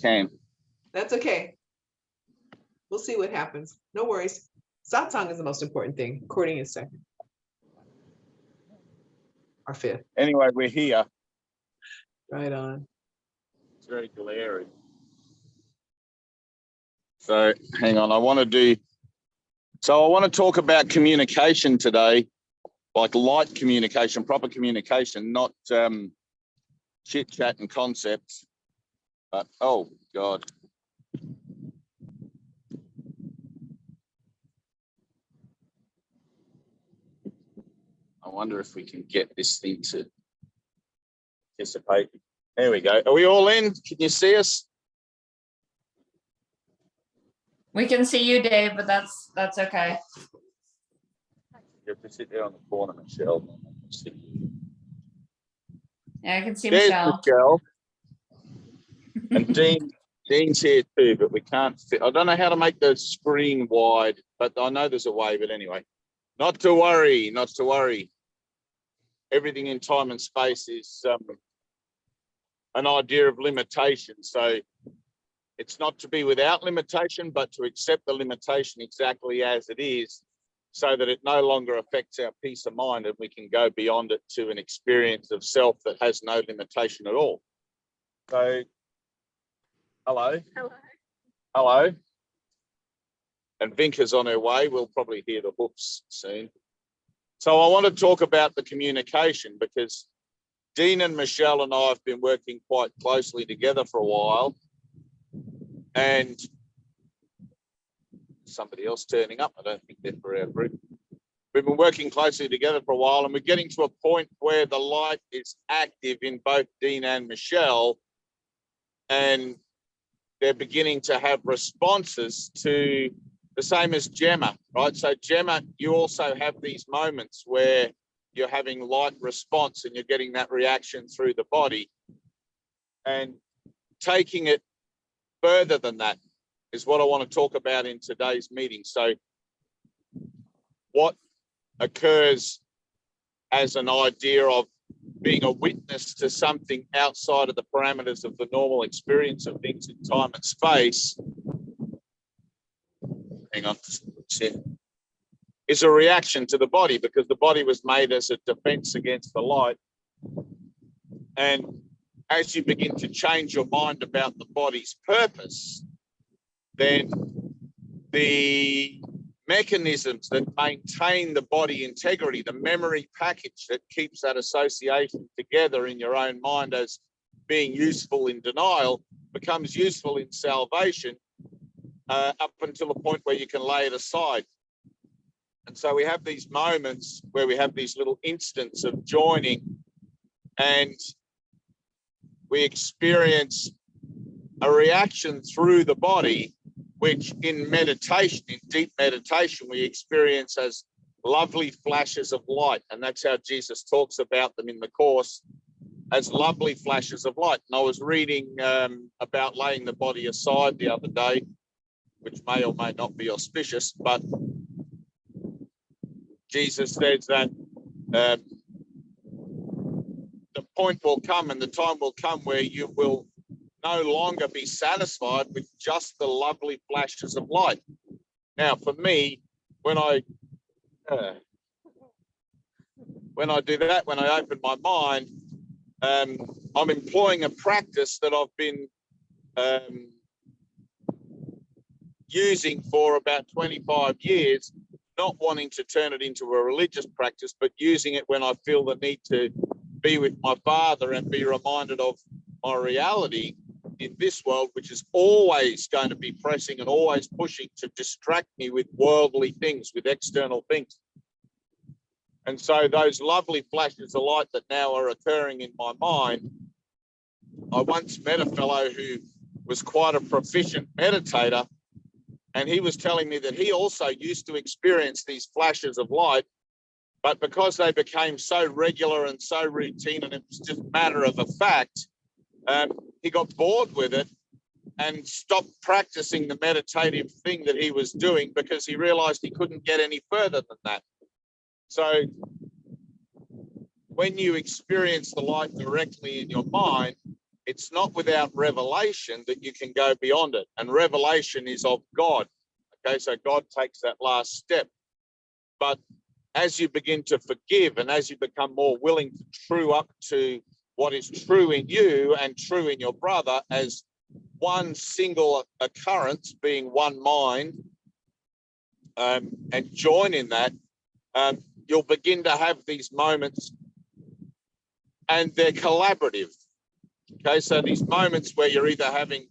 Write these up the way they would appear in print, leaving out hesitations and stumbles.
can. That's okay. We'll see what happens. No worries. Satsang is the most important thing. Recording is second. Or fifth. Anyway, we're here. Right on. It's very glaring. So hang on, I want to talk about communication today, like light communication, proper communication, not chit chat and concepts. But oh God. I wonder if we can get this thing to participate. There we go. Are we all in? Can you see us? We can see you, Dave, but that's okay. You have to sit there on the corner, Michelle. Yeah, I can see There's Michelle. And Dean's here too, but we can't fit. I don't know how to make the screen wide, but I know there's a way. But anyway, not to worry, not to worry. Everything in time and space is an idea of limitation. So it's not to be without limitation, but to accept the limitation exactly as it is, so that it no longer affects our peace of mind and we can go beyond it to an experience of self that has no limitation at all. So, hello. Hello. Hello. And Vinka's on her way. We'll probably hear the hoofs soon. So I want to talk about the communication, because Dean and Michelle and I have been working quite closely together for a while. And somebody else turning up. I don't think they're for our group. We've been working closely together for a while, and we're getting to a point where the light is active in both Dean and Michelle, and they're beginning to have responses to the same as Gemma, right? So Gemma, you also have these moments where you're having light response and you're getting that reaction through the body, and taking it further than that is what I want to talk about in today's meeting. So what occurs as an idea of being a witness to something outside of the parameters of the normal experience of things in time and space, hang on, is a reaction to the body, because the body was made as a defense against the light. And as you begin to change your mind about the body's purpose, then the mechanisms that maintain the body integrity, the memory package that keeps that association together in your own mind as being useful in denial, becomes useful in salvation, up until a point where you can lay it aside. And so we have these moments where we have these little instants of joining, and we experience a reaction through the body, which in meditation, in deep meditation, we experience as lovely flashes of light. And that's how Jesus talks about them in the Course, as lovely flashes of light. And I was reading about laying the body aside the other day, which may or may not be auspicious, but Jesus says that the point will come and the time will come where you will no longer be satisfied with just the lovely flashes of light. Now, for me, when I do that, when I open my mind, I'm employing a practice that I've been using for about 25 years, not wanting to turn it into a religious practice, but using it when I feel the need to be with my Father and be reminded of my reality in this world, which is always going to be pressing and always pushing to distract me with worldly things, with external things. And so those lovely flashes of light that now are occurring in my mind, I once met a fellow who was quite a proficient meditator, and he was telling me that he also used to experience these flashes of light, but because they became so regular and so routine and it was just a matter of a fact, he got bored with it and stopped practicing the meditative thing that he was doing, because he realized he couldn't get any further than that. So when you experience the light directly in your mind, it's not without revelation that you can go beyond it. And revelation is of God. Okay, so God takes that last step. But as you begin to forgive and as you become more willing to true up to what is true in you and true in your brother as one single occurrence, being one mind, and join in that, you'll begin to have these moments, and they're collaborative. Okay, so these moments where you're either having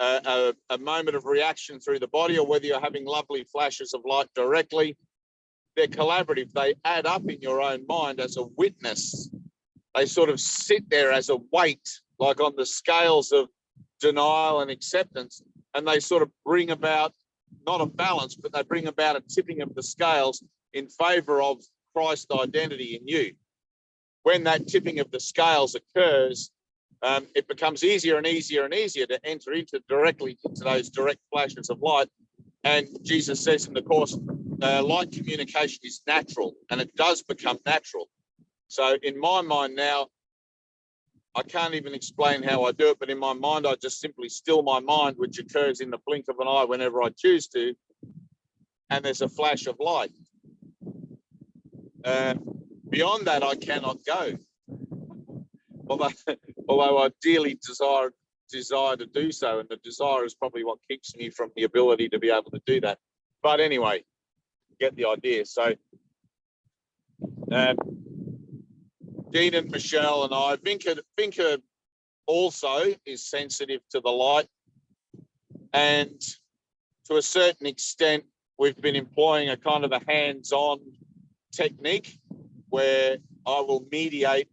a moment of reaction through the body, or whether you're having lovely flashes of light directly, they're collaborative. They add up in your own mind as a witness. They sort of sit there as a weight, like on the scales of denial and acceptance, and they sort of bring about not a balance, but they bring about a tipping of the scales in favor of Christ identity in you. When that tipping of the scales occurs, it becomes easier and easier and easier to enter directly into those direct flashes of light. And Jesus says in the Course, light communication is natural, and it does become natural. So in my mind now, I can't even explain how I do it, but in my mind, I just simply still my mind, which occurs in the blink of an eye whenever I choose to, and there's a flash of light. Beyond that, I cannot go. Although I dearly desire to do so, and the desire is probably what keeps me from the ability to be able to do that. But anyway, get the idea. So Dean and Michelle and I, Vinka also is sensitive to the light, and to a certain extent, we've been employing a kind of a hands-on technique where I will mediate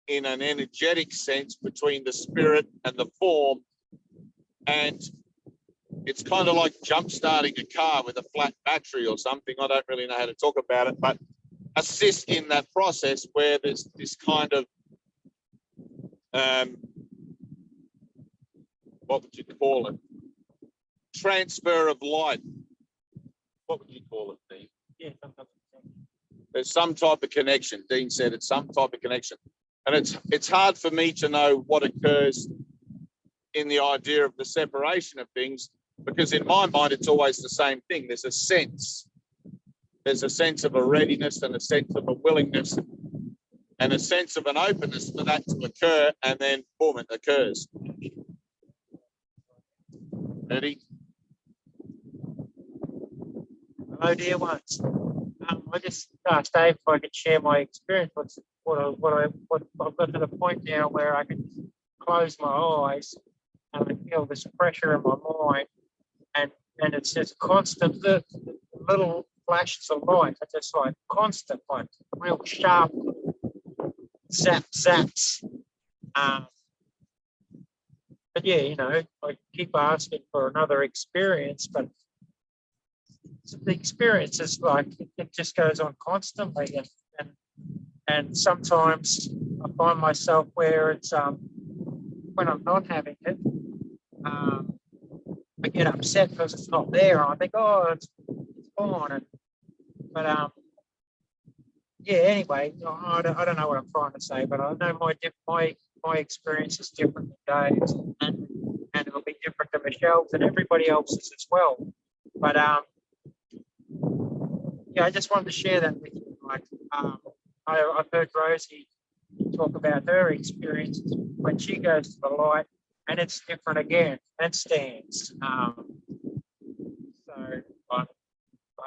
in an energetic sense between the spirit and the form, and it's kind of like jump-starting a car with a flat battery or something. I don't really know how to talk about it, but assist in that process where there's this kind of what would you call it? Transfer of light. What would you call it, Dean? Yeah, there's some type of connection. Dean said it's some type of connection. And it's hard for me to know what occurs in the idea of the separation of things, because in my mind, it's always the same thing. There's a sense. There's a sense of a readiness and a sense of a willingness and a sense of an openness for that to occur, and then boom, it occurs. Ready? Hello, dear ones. I just asked Dave if I could share my experience. I've got to the point now where I can close my eyes and I feel this pressure in my mind, and it's just constant. The little flashes of light are just like constant, like real sharp zaps. But yeah, you know, I keep asking for another experience, but the experience is like it just goes on constantly, and sometimes I find myself where it's when I'm not having it, I get upset because it's not there. I think, oh, it's gone. But yeah. Anyway, I don't know what I'm trying to say, but I know my experience is different than Dave's, and it'll be different to Michelle's and everybody else's as well. But yeah, I just wanted to share that with you. Like, I've heard Rosie talk about her experiences when she goes to the light, and it's different again, and stands. So I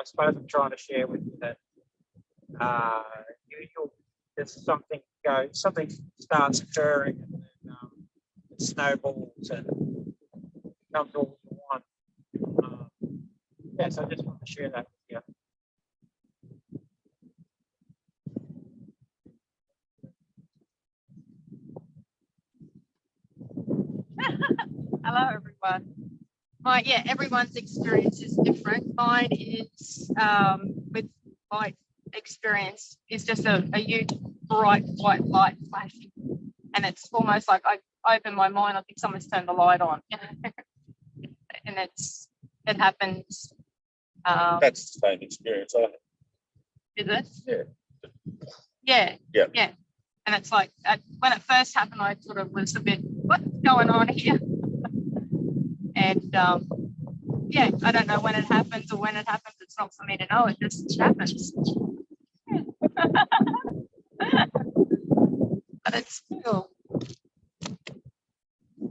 suppose I'm trying to share with you that there's something starts occurring, and then it snowballs and becomes all you want. Yeah, so I just want to share that with you. Hello, everyone. Everyone's experience is different. Mine is with light experience is just a huge bright white light flashing, and it's almost like I open my mind. I think someone's turned the light on, and it happens. That's the same experience I have. Is it? Yeah. Yeah. And it's like when it first happened, I sort of was a bit, what's going on here? And yeah, I don't know when it happens or when it happens. It's not for me to know. It just happens. But it's cool.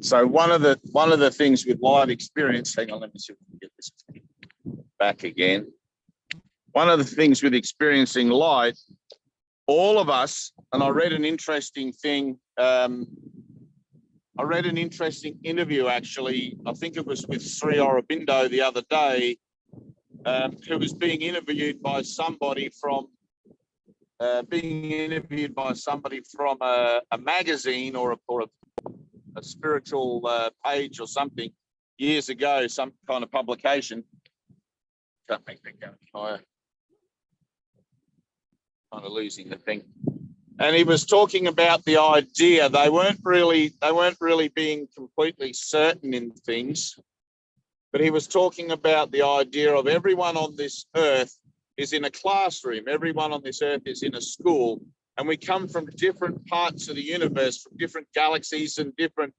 So one of the things with light experience, hang on, let me see if we can get this back again. One of the things with experiencing light, all of us, and I read an interesting thing. I read an interesting interview, actually. I think it was with Sri Aurobindo the other day, who was being interviewed by somebody from a magazine or a spiritual page or something years ago, some kind of publication. Can't make that go higher. Kind of losing the thing. And he was talking about the idea. They weren't really being completely certain in things, but he was talking about the idea of everyone on this earth is in a classroom. Everyone on this earth is in a school, and we come from different parts of the universe, from different galaxies and different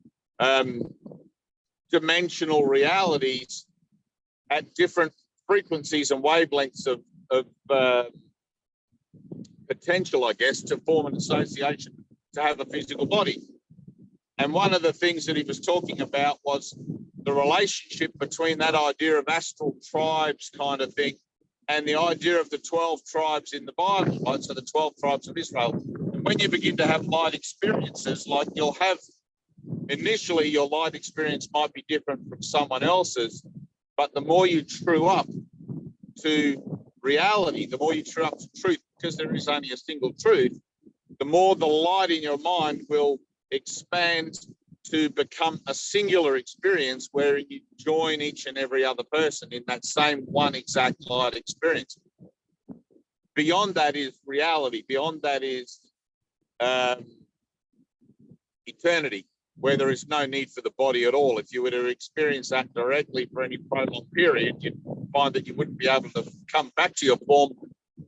dimensional realities at different frequencies and wavelengths of potential, I guess, to form an association to have a physical body. And one of the things that he was talking about was the relationship between that idea of astral tribes kind of thing and the idea of the 12 tribes in the Bible, right? So the 12 tribes of Israel. And when you begin to have light experiences, like you'll have, initially your light experience might be different from someone else's, but the more you true up to reality, the more you true up to truth, because there is only a single truth, the more the light in your mind will expand to become a singular experience where you join each and every other person in that same one exact light experience. Beyond that is reality. Beyond that is eternity, where there is no need for the body at all. If you were to experience that directly for any prolonged period, you'd find that you wouldn't be able to come back to your form,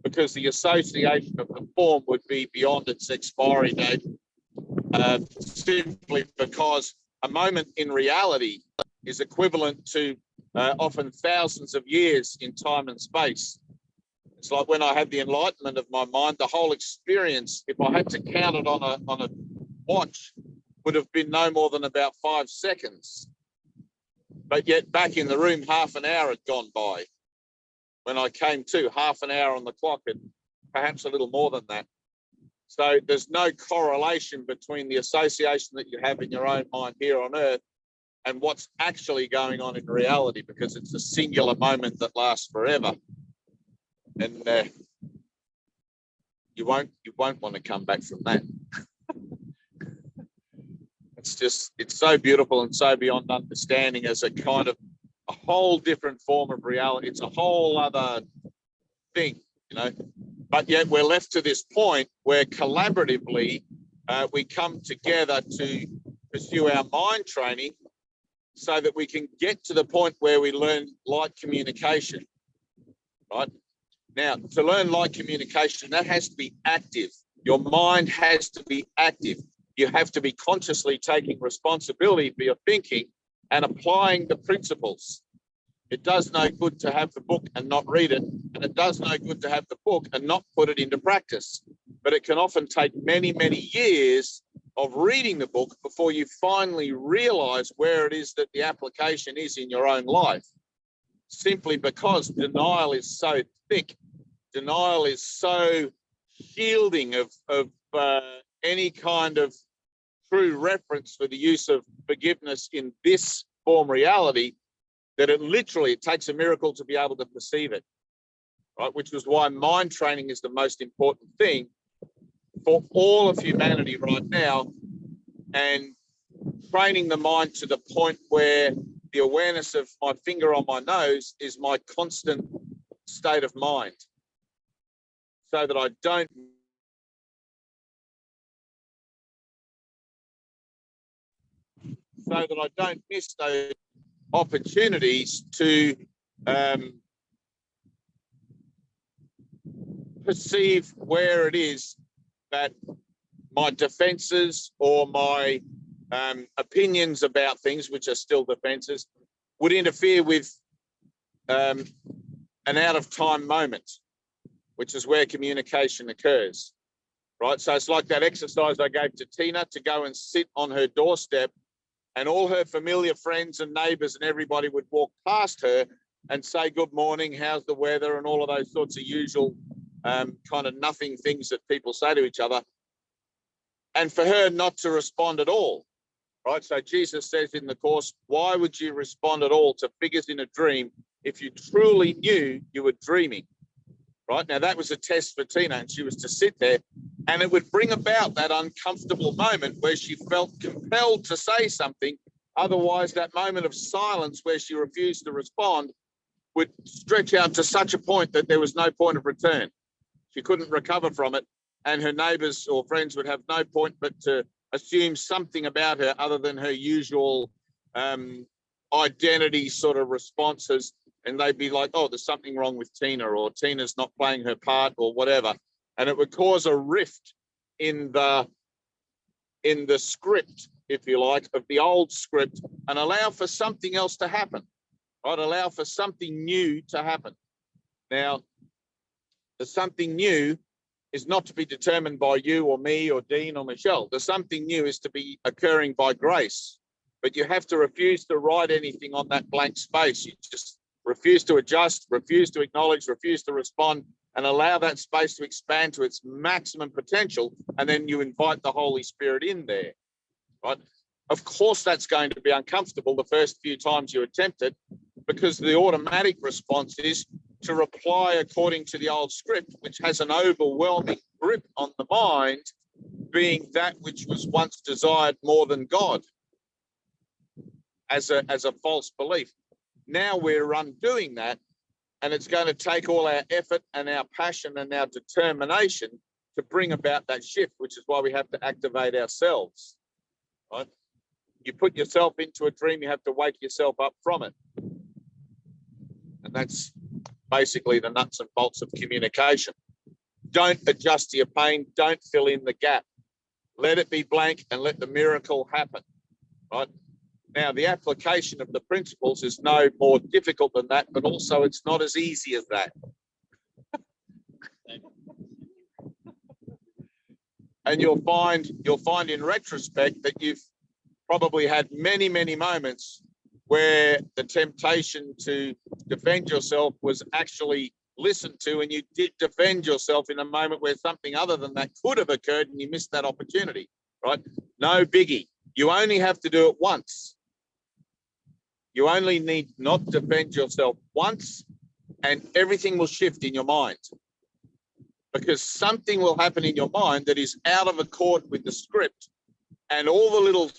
because the association of the form would be beyond its expiry date, simply because a moment in reality is equivalent to often thousands of years in time and space. It's like when I had the enlightenment of my mind, the whole experience, if I had to count it on a watch, would have been no more than about 5 seconds. But yet back in the room, half an hour had gone by. When I came to, half an hour on the clock, and perhaps a little more than that. So there's no correlation between the association that you have in your own mind here on Earth and what's actually going on in reality, because it's a singular moment that lasts forever. And you won't want to come back from that. It's so beautiful and so beyond understanding as a kind of a whole different form of reality. It's a whole other thing, you know. But yet we're left to this point where collaboratively we come together to pursue our mind training so that we can get to the point where we learn light communication, right? Now, to learn light communication, that has to be active. Your mind has to be active. You have to be consciously taking responsibility for your thinking and applying the principles. It does no good to have the book and not read it, and it does no good to have the book and not put it into practice. But it can often take many, many years of reading the book before you finally realize where it is that the application is in your own life, simply because denial is so thick. Denial is so shielding of any kind of true reference for the use of forgiveness in this form reality, that it takes a miracle to be able to perceive it, right? Which is why mind training is the most important thing for all of humanity right now, and training the mind to the point where the awareness of my finger on my nose is my constant state of mind, so that I don't miss those opportunities to perceive where it is that my defenses or my opinions about things, which are still defenses, would interfere with an out of time moment, which is where communication occurs, right? So it's like that exercise I gave to Tina to go and sit on her doorstep, and all her familiar friends and neighbors and everybody would walk past her and say, good morning, how's the weather, and all of those sorts of usual kind of nothing things that people say to each other. And for her not to respond at all, right? So Jesus says in the Course, why would you respond at all to figures in a dream if you truly knew you were dreaming, right? Now, that was a test for Tina, and she was to sit there, and it would bring about that uncomfortable moment where she felt compelled to say something. Otherwise, that moment of silence where she refused to respond would stretch out to such a point that there was no point of return. She couldn't recover from it, and her neighbors or friends would have no point but to assume something about her other than her usual identity sort of responses, and they'd be like, oh, there's something wrong with Tina, or Tina's not playing her part, or whatever. And it would cause a rift in the script, if you like, of the old script, and allow for something else to happen, right? Allow for something new to happen. Now, the something new is not to be determined by you or me or Dean or Michelle. The something new is to be occurring by grace. But you have to refuse to write anything on that blank space. You just refuse to adjust, refuse to acknowledge, refuse to respond, and allow that space to expand to its maximum potential. And then you invite the Holy Spirit in there, right? Of course, that's going to be uncomfortable the first few times you attempt it, because the automatic response is to reply according to the old script, which has an overwhelming grip on the mind, being that which was once desired more than God, as a false belief. Now we're undoing that, and it's going to take all our effort and our passion and our determination to bring about that shift, which is why we have to activate ourselves, right? You put yourself into a dream, you have to wake yourself up from it. And that's basically the nuts and bolts of communication. Don't adjust to your pain. Don't fill in the gap. Let it be blank and let the miracle happen, right? Now, the application of the principles is no more difficult than that, but also it's not as easy as that. And you'll find in retrospect that you've probably had many, many moments where the temptation to defend yourself was actually listened to, and you did defend yourself in a moment where something other than that could have occurred and you missed that opportunity, right? No biggie. You only have to do it once. You only need not defend yourself once, and everything will shift in your mind, because something will happen in your mind that is out of accord with the script, and all the little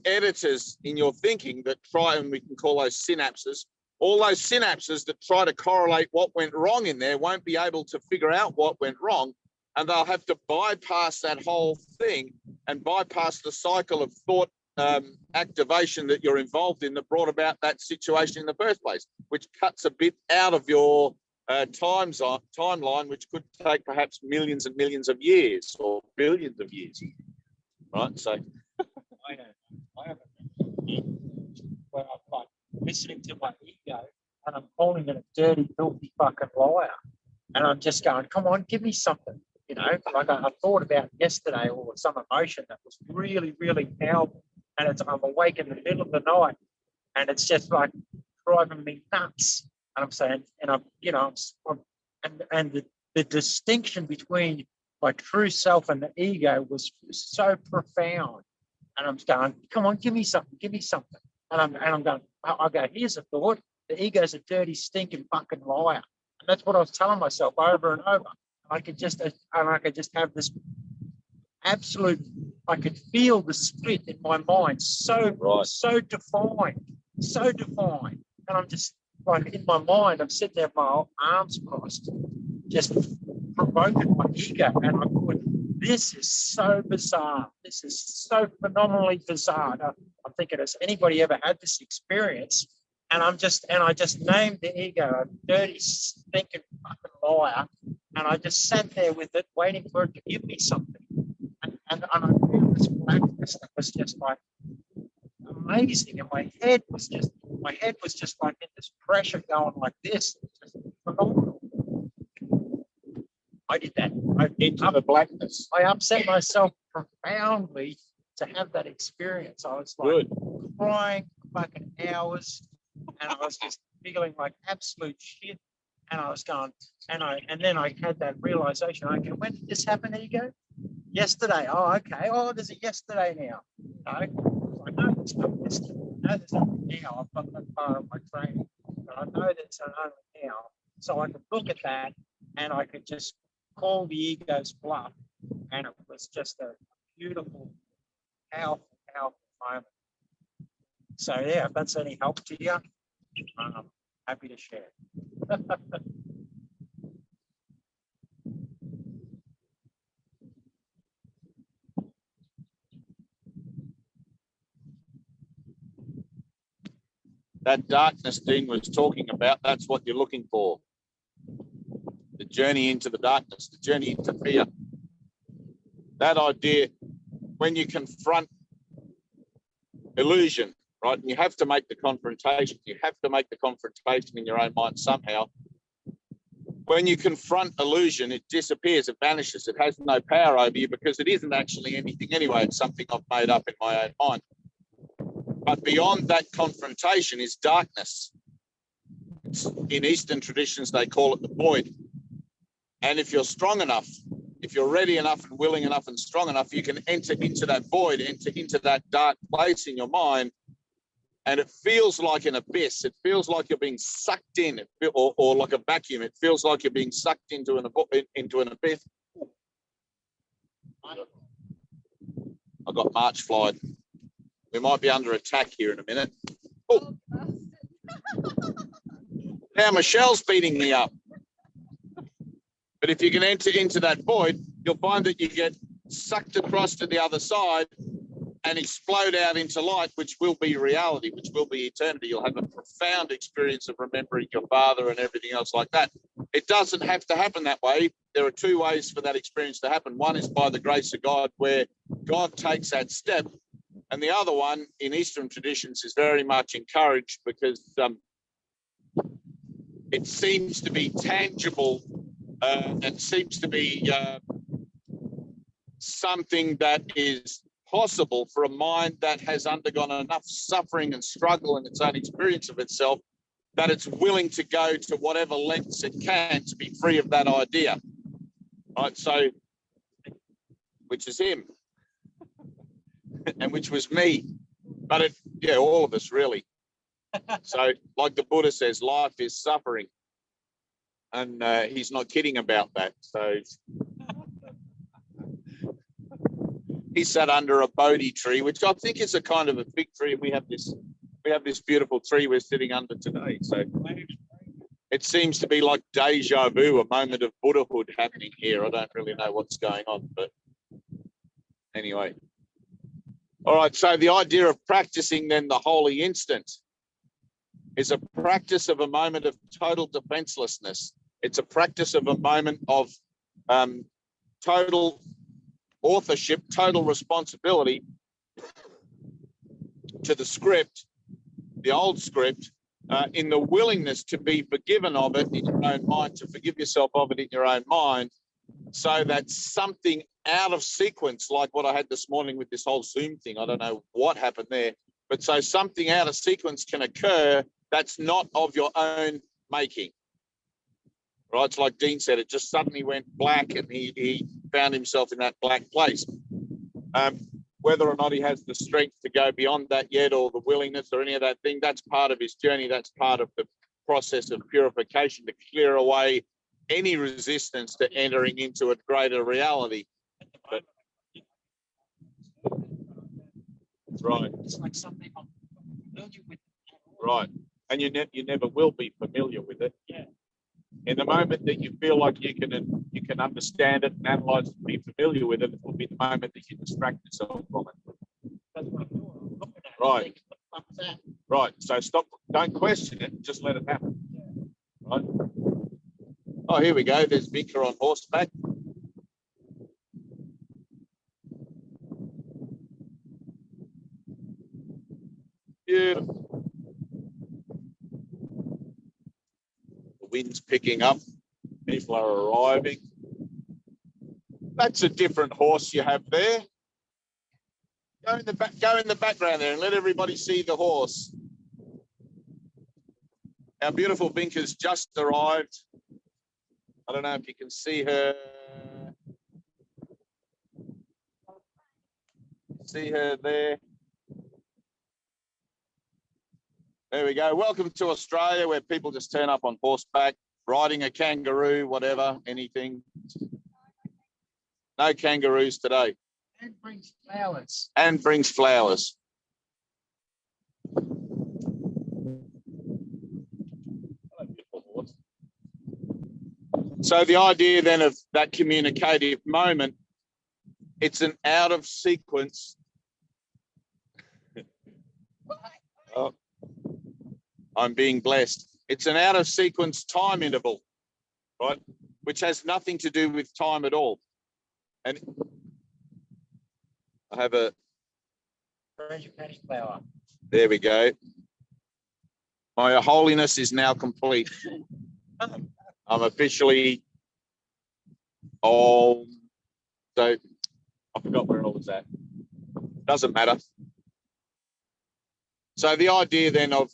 editors in your thinking that try, and we can call those synapses, all those synapses that try to correlate what went wrong in there won't be able to figure out what went wrong, and they'll have to bypass that whole thing and bypass the cycle of thought activation that you're involved in that brought about that situation in the first place, which cuts a bit out of your timeline, which could take perhaps millions and millions of years or billions of years, right? So I have where I'm like listening to my ego, and I'm calling it a dirty, filthy fucking liar, and I'm just going, come on, give me something, you know. Like I thought about yesterday, or some emotion that was really, really powerful, and I'm awake in the middle of the night, and it's just like driving me nuts. And I'm saying, and I'm, you know, and the distinction between my true self and the ego was so profound. And I'm going, come on, give me something, give me something. And I'm going, I go, here's a thought. The ego's a dirty, stinking fucking liar. And that's what I was telling myself over and over. I could just have this absolute, I could feel the split in my mind so defined. And I'm just like, in my mind, I'm sitting there with my arms crossed, just provoking my ego. And I thought, this is so bizarre. This is so phenomenally bizarre. I'm thinking, has anybody ever had this experience? And I just named the ego a dirty, stinking fucking liar. And I just sat there with it, waiting for it to give me something. and I found this blackness that was just like amazing, and my head was just like in this pressure going like this. Just phenomenal. I did that. Into the blackness. I upset myself profoundly to have that experience. I was like Good. crying for fucking hours, and I was just feeling like absolute shit. And I was going, and then I had that realization. Okay, when did this happen, Ego? Yesterday. Oh, okay. Oh, there's a yesterday now. I know there's no yesterday. I know there's only now. I've got that part of my training, but I know there's an only now. So I could look at that, and I could just call the ego's bluff, and it was just a beautiful, powerful, powerful moment. So yeah, if that's any help to you, I'm happy to share. That darkness Dean was talking about, that's what you're looking for. The journey into the darkness, the journey into fear. That idea, when you confront illusion, right? And you have to make the confrontation. You have to make the confrontation in your own mind somehow. When you confront illusion, it disappears, it vanishes, it has no power over you because it isn't actually anything anyway. It's something I've made up in my own mind. But beyond that confrontation is darkness. In Eastern traditions, they call it the void. And if you're strong enough, if you're ready enough and willing enough and strong enough, you can enter into that void, enter into that dark place in your mind. And it feels like an abyss. It feels like you're being sucked in, or like a vacuum. It feels like you're being sucked into an abyss. I got March flied. We might be under attack here in a minute. Oh. Now Michelle's beating me up. But if you can enter into that void, you'll find that you get sucked across to the other side and explode out into light, which will be reality, which will be eternity. You'll have a profound experience of remembering your father and everything else like that. It doesn't have to happen that way. There are two ways for that experience to happen. One is by the grace of God, where God takes that step. And the other one in Eastern traditions is very much encouraged because it seems to be tangible and seems to be something that is possible for a mind that has undergone enough suffering and struggle in its own experience of itself that it's willing to go to whatever lengths it can to be free of that idea. Right, so, which is him, and which was me, but all of us really. So, like the Buddha says, life is suffering, and he's not kidding about that. So, he sat under a Bodhi tree, which I think is a kind of a fig tree. We have this beautiful tree we're sitting under today. So it seems to be like deja vu, a moment of Buddhahood happening here. I don't really know what's going on, but anyway. All right, so the idea of practicing then the holy instant is a practice of a moment of total defenselessness. It's a practice of a moment of total authorship, total responsibility to the script, the old script, in the willingness to be forgiven of it in your own mind, to forgive yourself of it in your own mind, so that something out of sequence, like what I had this morning with this whole Zoom thing, I don't know what happened there, but so something out of sequence can occur that's not of your own making. Right, it's like Dean said, it just suddenly went black and he found himself in that black place. Whether or not he has the strength to go beyond that yet, or the willingness or any of that thing, that's part of his journey. That's part of the process of purification, to clear away any resistance to entering into a greater reality. But, right. It's like something I'm familiar with. Right. And you never will be familiar with it. Yeah. In the moment that you feel like you can understand it and analyze it and be familiar with it, it will be the moment that you distract yourself from it. That's what I'm doing. I'm looking at it, Right. thinking, what the fuck's that? Right. So stop. Don't question it. Just let it happen. Right. Oh, here we go. There's Mika on horseback. Beautiful. The wind's picking up. People are arriving. That's a different horse you have there. Go in the background there and let everybody see the horse. Our beautiful Vinca's just arrived. I don't know if you can see her. See her there. There we go. Welcome to Australia, where people just turn up on horseback, riding a kangaroo, whatever, anything. No kangaroos today. And brings flowers. And brings flowers. So the idea then of that communicative moment, it's an out of sequence. Oh, I'm being blessed. It's an out of sequence time interval, right? Which has nothing to do with time at all. And I have a, Flower. there we go. My holiness is now complete. I'm officially, so I forgot where it was at. Doesn't matter. So the idea then of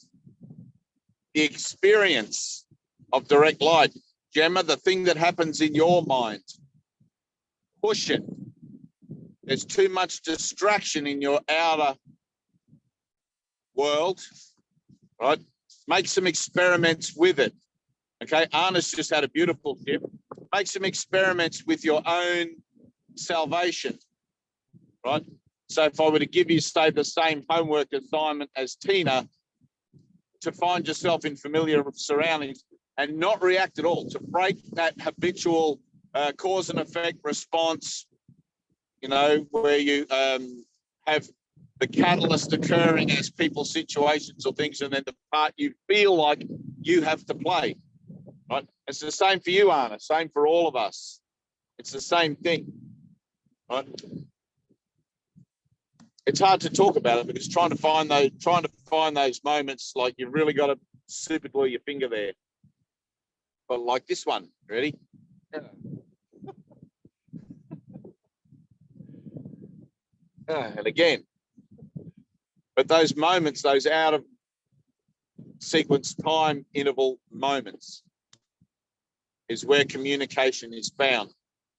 the experience of direct light, Gemma, the thing that happens in your mind, push it. There's too much distraction in your outer world, right? Make some experiments with it. Okay, Anna's just had a beautiful shift. Make some experiments with your own salvation, right? So if I were to give you, say, the same homework assignment as Tina, to find yourself in familiar surroundings and not react at all, to break that habitual cause and effect response, you know, where you have the catalyst occurring as people's situations or things, and then the part you feel like you have to play, right? It's the same for you, Anna, same for all of us. It's the same thing, right? It's hard to talk about it because trying to find those moments, like you've really got to super glue your finger there. But like this one, ready? And again, but those moments, those out of sequence time interval moments, is where communication is found.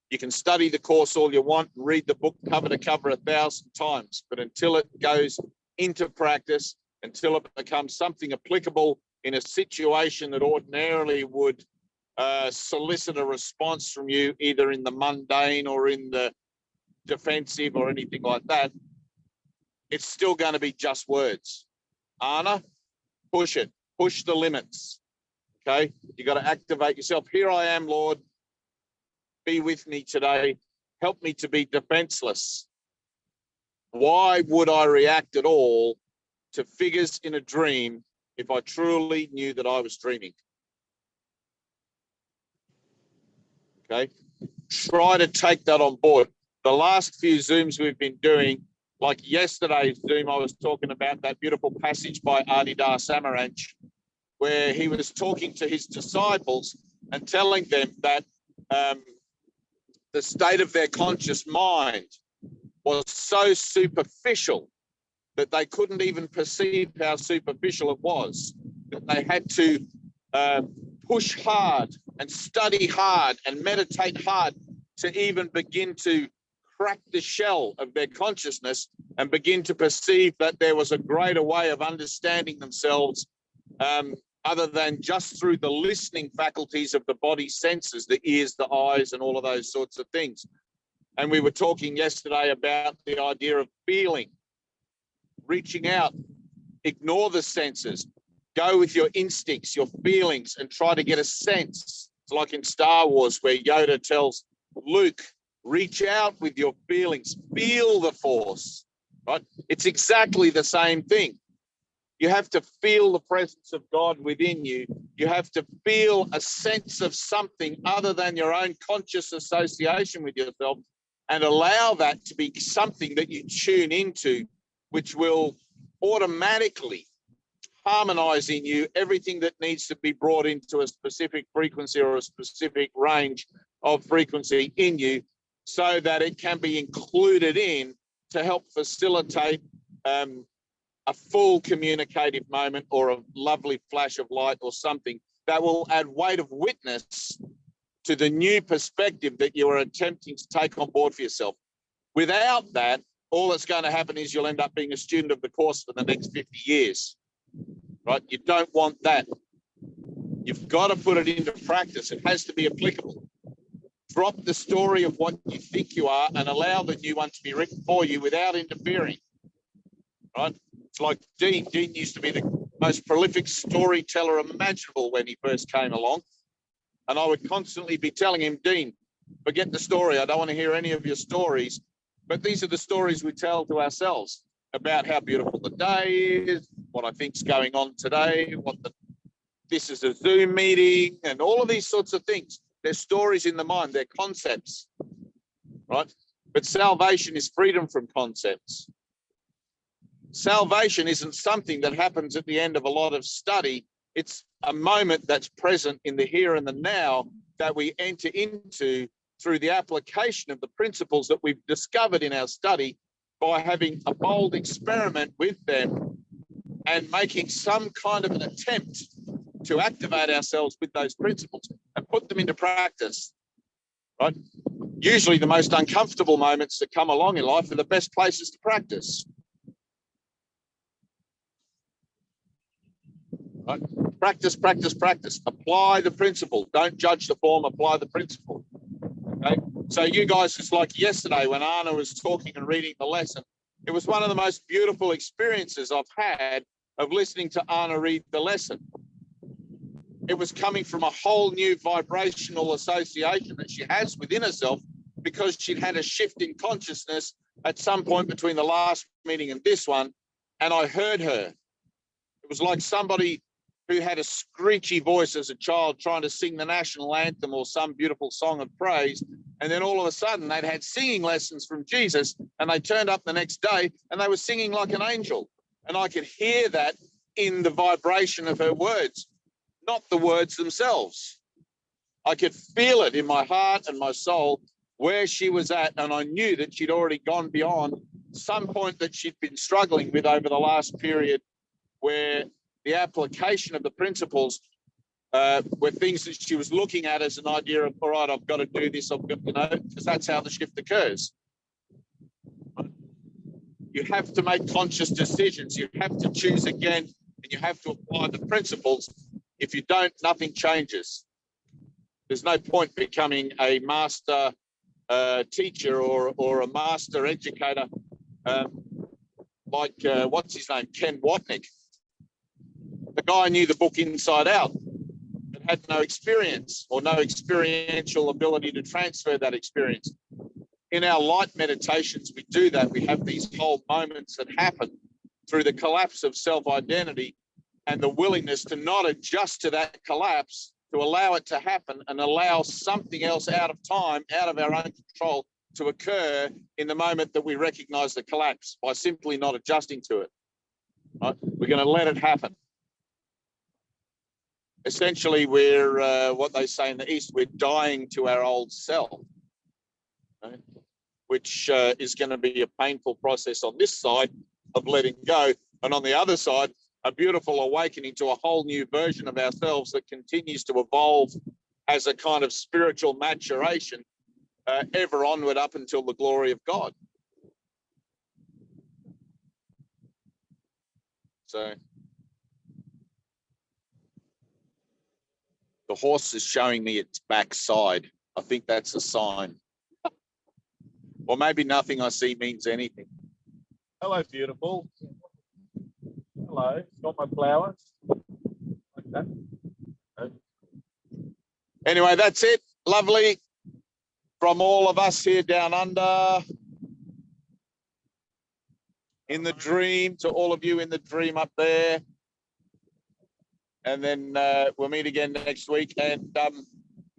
You can study the course all you want, read the book cover to cover 1,000 times, but until it goes into practice, until it becomes something applicable in a situation that ordinarily would solicit a response from you, either in the mundane or in the defensive or anything like that, it's still going to be just words. Anna, push it, push the limits. Okay, you got to activate yourself. Here I am, Lord. Be with me today. Help me to be defenseless. Why would I react at all to figures in a dream if I truly knew that I was dreaming? Okay, try to take that on board. The last few Zooms we've been doing, like yesterday's Zoom, I was talking about that beautiful passage by Adidar Samaranch, where he was talking to his disciples and telling them that the state of their conscious mind was so superficial that they couldn't even perceive how superficial it was, that they had to push hard and study hard and meditate hard to even begin to crack the shell of their consciousness and begin to perceive that there was a greater way of understanding themselves other than just through the listening faculties of the body senses, the ears, the eyes, and all of those sorts of things. And we were talking yesterday about the idea of feeling, reaching out, ignore the senses, go with your instincts, your feelings, and try to get a sense. It's like in Star Wars where Yoda tells Luke, reach out with your feelings, feel the force, right? It's exactly the same thing. You have to feel the presence of God within you. You have to feel a sense of something other than your own conscious association with yourself, and allow that to be something that you tune into, which will automatically harmonize in you everything that needs to be brought into a specific frequency or a specific range of frequency in you, so that it can be included in to help facilitate a full communicative moment or a lovely flash of light or something that will add weight of witness to the new perspective that you are attempting to take on board for yourself. Without that, all that's going to happen is you'll end up being a student of the course for the next 50 years, right? You don't want that. You've got to put it into practice. It has to be applicable. Drop the story of what you think you are and allow the new one to be written for you without interfering, right? It's like Dean. Dean used to be the most prolific storyteller imaginable when he first came along. And I would constantly be telling him, Dean, forget the story. I don't want to hear any of your stories. But these are the stories we tell to ourselves about how beautiful the day is, what I think's going on today, this is a Zoom meeting, and all of these sorts of things. They're stories in the mind, they're concepts, right? But salvation is freedom from concepts. Salvation isn't something that happens at the end of a lot of study. It's a moment that's present in the here and the now that we enter into through the application of the principles that we've discovered in our study by having a bold experiment with them and making some kind of an attempt to activate ourselves with those principles and put them into practice, right? Usually the most uncomfortable moments that come along in life are the best places to practice. Right? Practice, practice, practice. Apply the principle. Don't judge the form, apply the principle. Okay? So you guys, it's like yesterday when Anna was talking and reading the lesson. It was one of the most beautiful experiences I've had of listening to Anna read the lesson. It was coming from a whole new vibrational association that she has within herself because she'd had a shift in consciousness at some point between the last meeting and this one, and I heard her. It was like somebody who had a screechy voice as a child trying to sing the national anthem or some beautiful song of praise, and then all of a sudden they'd had singing lessons from Jesus, and they turned up the next day and they were singing like an angel, and I could hear that in the vibration of her words, not the words themselves. I could feel it in my heart and my soul where she was at, and I knew that she'd already gone beyond some point that she'd been struggling with over the last period, where the application of the principles were things that she was looking at as an idea of, all right, I've got to do this, I've got, because that's how the shift occurs. You have to make conscious decisions. You have to choose again, and you have to apply the principles. If you don't, nothing changes. There's no point becoming a master teacher or a master educator like, what's his name, Ken Watnick. The guy knew the book inside out, but had no experience or no experiential ability to transfer that experience. In our light meditations, we do that. We have these whole moments that happen through the collapse of self-identity and the willingness to not adjust to that collapse, to allow it to happen and allow something else out of time, out of our own control, to occur in the moment that we recognize the collapse by simply not adjusting to it. Right? We're going to let it happen. Essentially, we're, what they say in the East, we're dying to our old self, right? Which is going to be a painful process on this side of letting go. And on the other side, a beautiful awakening to a whole new version of ourselves that continues to evolve as a kind of spiritual maturation ever onward up until the glory of God. So the horse is showing me its backside. I think that's a sign. Or maybe nothing I see means anything. Hello, beautiful. Hello, got my flowers. Like that. Okay. Anyway, that's it. Lovely. From all of us here down under. In the dream, to all of you in the dream up there. And then we'll meet again next week. And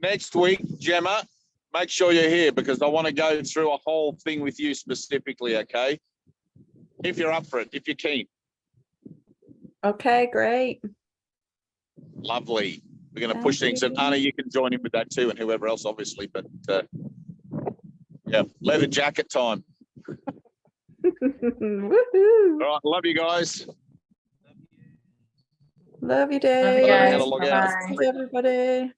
next week, Gemma, make sure you're here because I want to go through a whole thing with you specifically, okay? If you're up for it, if you're keen. Okay, great. Lovely. We're going to Thank push things. And you. Anna, you can join in with that too, and whoever else, obviously. But yeah, leather jacket time. Woohoo. All right, love you guys. Love you, Love you Dave. I don't know how guys. to log out. Bye-bye. Thanks, everybody.